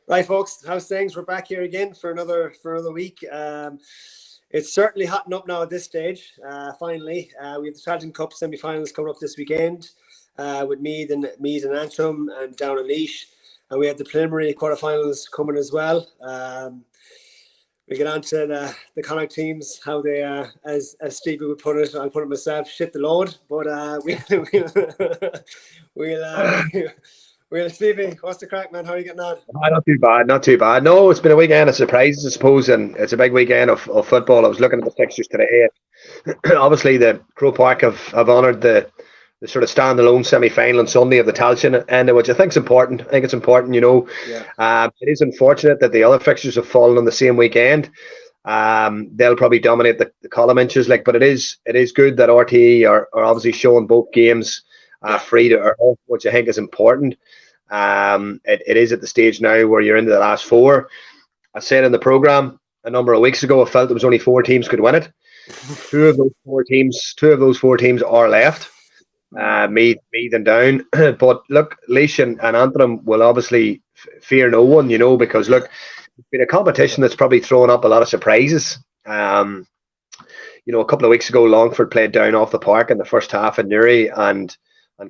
Right, folks, how's things? We're back here again for another week. It's certainly hotting up now at this stage. Finally, we have the Tailteann Cup semi-finals coming up this weekend with Meath and Antrim and down in Laois, and we have the preliminary quarterfinals coming as well. We get on to the Connacht teams, how they, as Stevie would put it, I'll put it myself, shit the load. But we'll Stevie, what's the crack, man? How are you getting on? Not too bad, not too bad. No, it's been a weekend of surprises, I suppose, and it's a big weekend of football. I was looking at the fixtures today. Obviously, the Croke Park have honoured the sort of standalone semi-final on Sunday of the Tailteann Enda, which I think is important. I think it's important, Yeah. It is unfortunate that the other fixtures have fallen on the same weekend. They'll probably dominate the column inches, but it is good that RTE are obviously showing both games free to air, which I think is important. It is at the stage now where you're into the last four. I said in the programme a number of weeks ago, I felt there was only 4 teams could win it. Two of those four teams are left. Meath and Down. But look, Laois and Antrim will obviously fear no one, because look, it's been a competition that's probably thrown up a lot of surprises. A couple of weeks ago, Longford played Down off the park in the first half in Newry and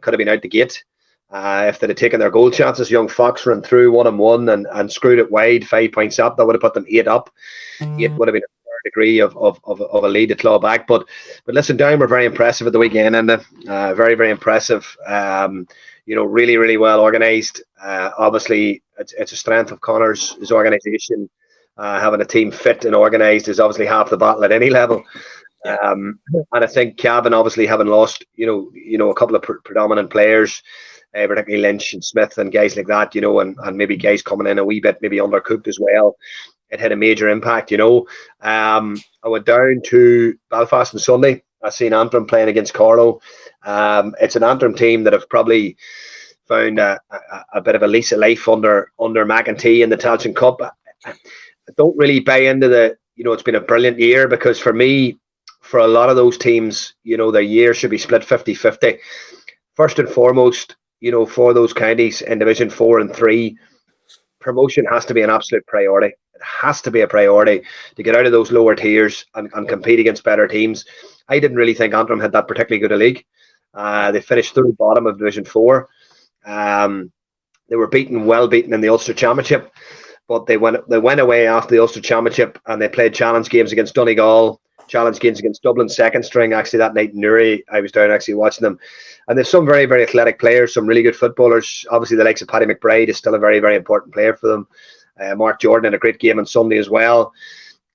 could have been out the gate. If they'd have taken their goal chances, young Fox ran through 1-on-1 and screwed it wide, 5 points up. That would have put them 8 up. 8 would have been a fair degree of a lead to claw back. But listen, Down were very impressive at the weekend, and very, very impressive. Really, really well organised. Obviously, it's a strength of Connor's organisation. Having a team fit and organised is obviously half the battle at any level. And I think Cavan, obviously having lost, a couple of predominant players, particularly Lynch and Smith and guys like that, and maybe guys coming in a wee bit maybe undercooked as well. It had a major impact, I went down to Belfast on Sunday. I seen Antrim playing against Carlow. It's an Antrim team that have probably found a bit of a lease of life under McEntee in the Tailteann Cup. I don't really buy into it's been a brilliant year, because for me, for a lot of those teams, their year should be split 50-50. First and foremost, for those counties in Division 4 and 3, promotion has to be an absolute priority. It has to be a priority to get out of those lower tiers and compete against better teams. I didn't really think Antrim had that particularly good a league. They finished third bottom of Division 4. They were well beaten in the Ulster Championship, but they went away after the Ulster Championship and they played challenge games against Donegal, challenge games against Dublin second string. Actually, that night in Newry, I was down actually watching them. And there's some very, very athletic players, some really good footballers. Obviously, the likes of Paddy McBride is still a very, very important player for them. Mark Jordan had a great game on Sunday as well.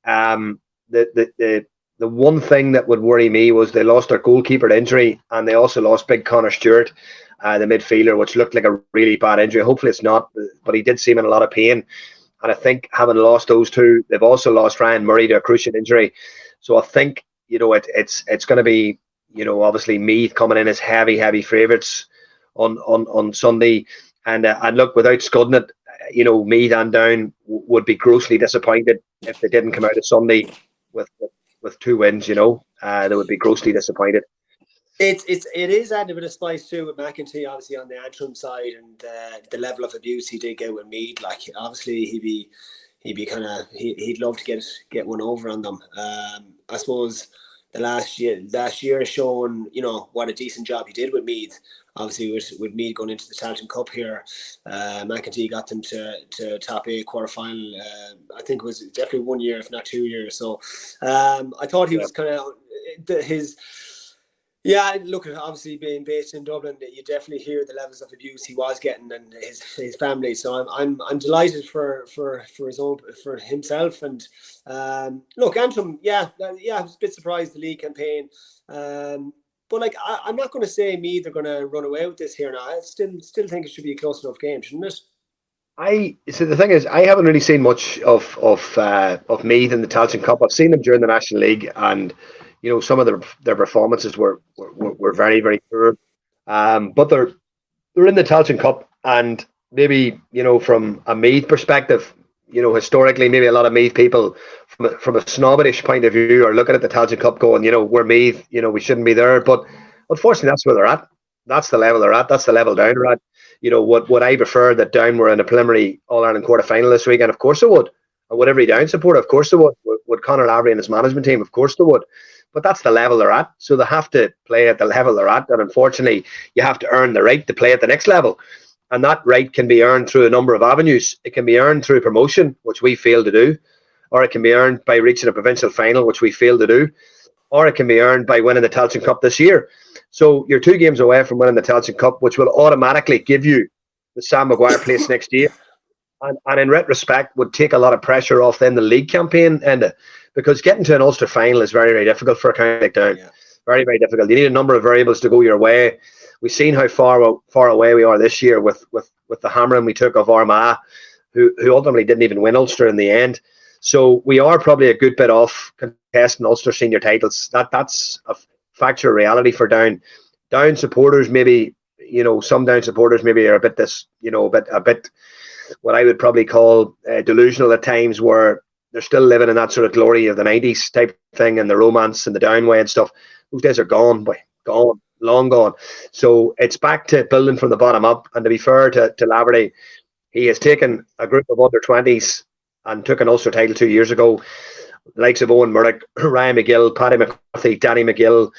The one thing that would worry me was they lost their goalkeeper to injury, and they also lost big Connor Stewart, the midfielder, which looked like a really bad injury. Hopefully it's not, but he did seem in a lot of pain. And I think having lost those two, they've also lost Ryan Murray to a cruciate injury. So I think, it's going to be, obviously Meath coming in as heavy favourites on Sunday. And look, without scudding it, Meath and Down would be grossly disappointed if they didn't come out of Sunday with 2 wins. They would be grossly disappointed. It is adding a bit of spice too with McEntee, obviously on the Antrim side, and the level of abuse he did get with Meath. Like, obviously he'd love to get one over on them. I suppose the last year has shown, what a decent job he did with Meath. Obviously, with Meath going into the Tailteann Cup here, McEntee got them to top 8 quarterfinal. I think it was definitely 1 year, if not 2 years. So I thought he was kind of his. Yeah, look, obviously being based in Dublin, you definitely hear the levels of abuse he was getting and his family. So I'm delighted for himself. And look, Antrim, I was a bit surprised the league campaign. But I'm not going to say Meath are going to run away with this here now. I still think it should be a close enough game, shouldn't it? So the thing is, I haven't really seen much of Meath in the Tailteann Cup. I've seen them during the National League, and some of their performances were very, very poor. But they're in the Tailteann Cup, and maybe from a Meath perspective, historically, maybe a lot of Meath people from a snobbish point of view are looking at the Tailteann Cup going, we're Meath, we shouldn't be there. But unfortunately, that's where they're at. That's the level they're at. That's the level Down are at. Would I prefer that Down were in a preliminary All-Ireland quarter-final this weekend? Of course I would. And would every Down supporter? Of course they would. Would Conor Laverty and his management team? Of course they would. But that's the level they're at. So they have to play at the level they're at. And unfortunately, you have to earn the right to play at the next level. And that right can be earned through a number of avenues. It can be earned through promotion, which we fail to do, or it can be earned by reaching a provincial final, which we fail to do, or it can be earned by winning the Tailteann Cup this year. So you're 2 games away from winning the Tailteann Cup, which will automatically give you the Sam Maguire place next year. And in retrospect, would take a lot of pressure off then the league campaign, and because getting to an Ulster final is very, very difficult for a county like Down. Yeah. Very, very difficult. You need a number of variables to go your way. We've seen how far away we are this year with the hammering we took of Armagh, who ultimately didn't even win Ulster in the end. So we are probably a good bit off contesting Ulster senior titles. That's a factual reality for Down. Down supporters maybe, some Down supporters maybe are a bit what I would probably call delusional at times, where they're still living in that sort of glory of the 90s type thing and the romance and the Down way and stuff. Those days are gone, gone, long gone. So it's back to building from the bottom up. And to be fair to Laverty, he has taken a group of under 20s and took an Ulster title 2 years ago. The likes of Owen Murdoch, Ryan McGill, Paddy McCarthy, Danny McGill.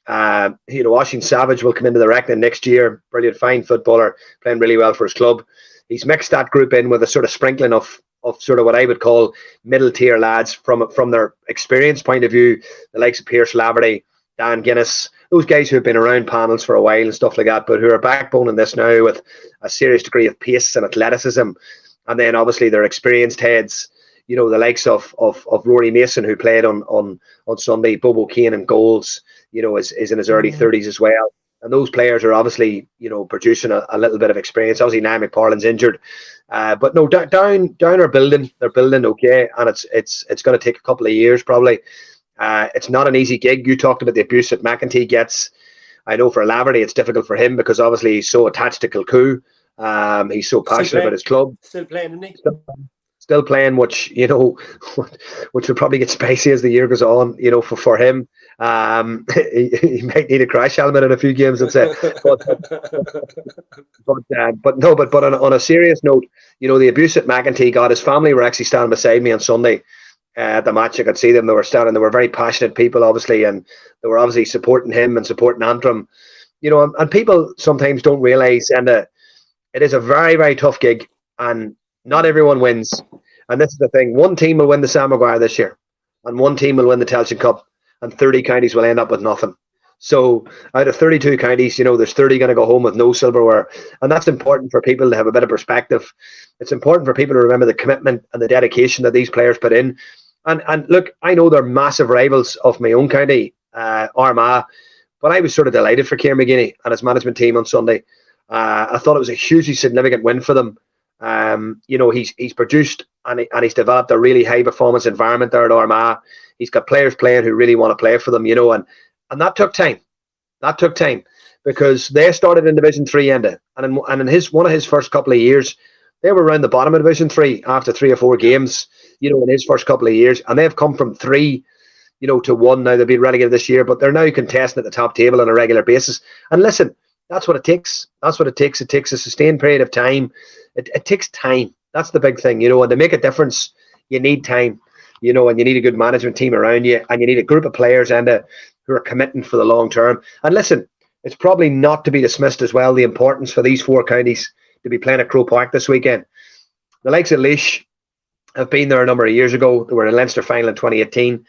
Oisín Savage will come into the reckoning next year. Brilliant, fine footballer, playing really well for his club. He's mixed that group in with a sort of sprinkling of sort of what I would call middle tier lads from their experience point of view. The likes of Pierce Laverty, Dan Guinness, those guys who have been around panels for a while and stuff like that, but who are backbone in this now with a serious degree of pace and athleticism. And then obviously their experienced heads, the likes of Rory Mason, who played on Sunday, Bobo Kane in goals, is in his early 30s as well. And those players are obviously, producing a little bit of experience. Obviously, Niall McParlin's injured. But no, Down are building. They're building okay. And it's going to take a couple of years probably. It's not an easy gig. You talked about the abuse that McEntee gets. I know for Laverty, it's difficult for him because obviously he's so attached to Kilcoo. He's so passionate about his club. Still playing, isn't he? Still playing, which which will probably get spicy as the year goes on. For him, he might need a crash helmet in a few games. I'd say, but on a serious note, the abuse that McEntee got. His family were actually standing beside me on Sunday at the match. I could see them. They were standing. They were very passionate people, obviously, and they were obviously supporting him and supporting Antrim. And people sometimes don't realise, and it is a very, very tough gig, and not everyone wins. And this is the thing. One team will win the Sam Maguire this year, and one team will win the Tailteann Cup, and 30 counties will end up with nothing. So out of 32 counties, there's 30 going to go home with no silverware. And that's important for people to have a bit of perspective. It's important for people to remember the commitment and the dedication that these players put in. And look, I know they're massive rivals of my own county, Armagh, but I was sort of delighted for Kieran McGinney and his management team on Sunday. I thought it was a hugely significant win for them. He's produced and he's developed a really high performance environment there at Armagh. He's got players playing who really want to play for them, and that took time. That took time because they started in Division 3, Enda, and in one of his first couple of years, they were around the bottom of Division 3 after 3 or 4 games, in his first couple of years, and they've come from 3, to 1 now. They've been relegated this year, but they're now contesting at the top table on a regular basis. And listen, that's what it takes. That's what it takes. It takes a sustained period of time. It takes time. That's the big thing, and to make a difference, you need time, and you need a good management team around you, and you need a group of players who are committing for the long term. And listen, it's probably not to be dismissed as well, the importance for these 4 counties to be playing at Croke Park this weekend. The likes of Laois have been there a number of years ago. They were in a Leinster final in 2018.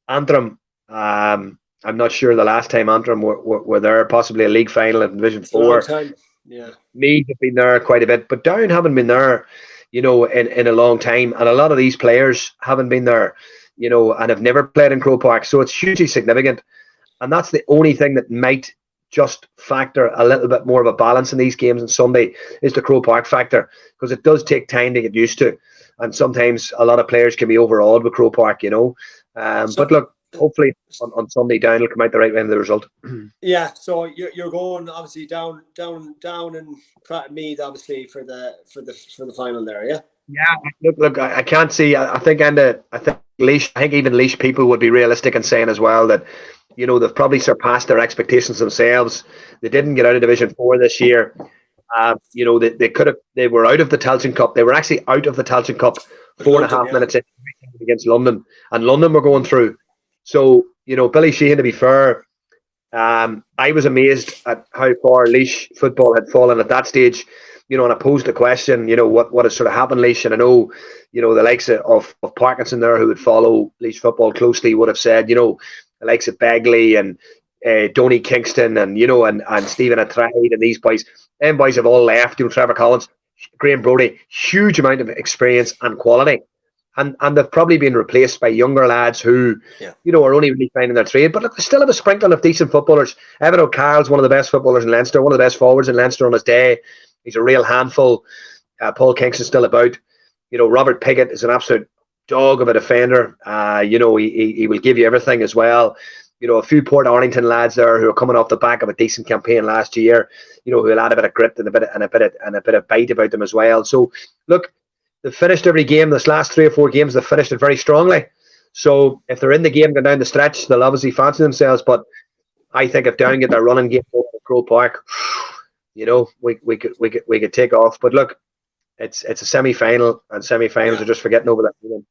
Antrim, I'm not sure the last time Antrim were there, possibly a league final in Division 4. Yeah. Meath have been there quite a bit, but Down haven't been there, in a long time. And a lot of these players haven't been there, and have never played in Croke Park. So it's hugely significant. And that's the only thing that might just factor a little bit more of a balance in these games on Sunday is the Croke Park factor, because it does take time to get used to. And sometimes a lot of players can be overawed with Croke Park, but look, hopefully on Sunday Down will come out the right way in the result. Yeah, so you're going obviously down and Meath obviously for the final there, yeah. Yeah, look, I can't see. I think Laois, even Laois people would be realistic in saying as well that You know, they've probably surpassed their expectations themselves. They didn't get out of Division 4 this year. You know, they could have. They were out of the Tailteann Cup. They were actually out of the Tailteann Cup But four and a London, half yeah. minutes in against London, and London were going through. So, you know, Billy Sheehan, to be fair, I was amazed at how far Laois football had fallen at that stage. You know, and I posed the question, you know, what has sort of happened, Laois? And I know, you know, the likes of Parkinson there, who would follow Laois football closely, would have said, you know, the likes of Begley and Donny Kingston and, you know, and Stephen Attride and these boys. Them boys have all left. You know, Trevor Collins, Graham Brody, huge amount of experience and quality. And they've probably been replaced by younger lads who, you know, are only really finding their trade. But look, they still have a sprinkling of decent footballers. Evan O'Carroll's one of the best footballers in Leinster, one of the best forwards in Leinster on his day. He's a real handful. Paul Kingston's still about. You know, Robert Piggott is an absolute dog of a defender. You know, he will give you everything as well. You know, a few Port Arlington lads there who are coming off the back of a decent campaign last year. You know, who'll add a bit of grit and a bit of bite about them as well. So, look, they've finished every game. This last 3 or 4 games, they've finished it very strongly. So if they're in the game going down the stretch, they'll obviously fancy themselves. But I think if Down get their running game over at Crow Park, you know, we could take off. But look, it's a semi-final, and semi-finals are just for getting over that.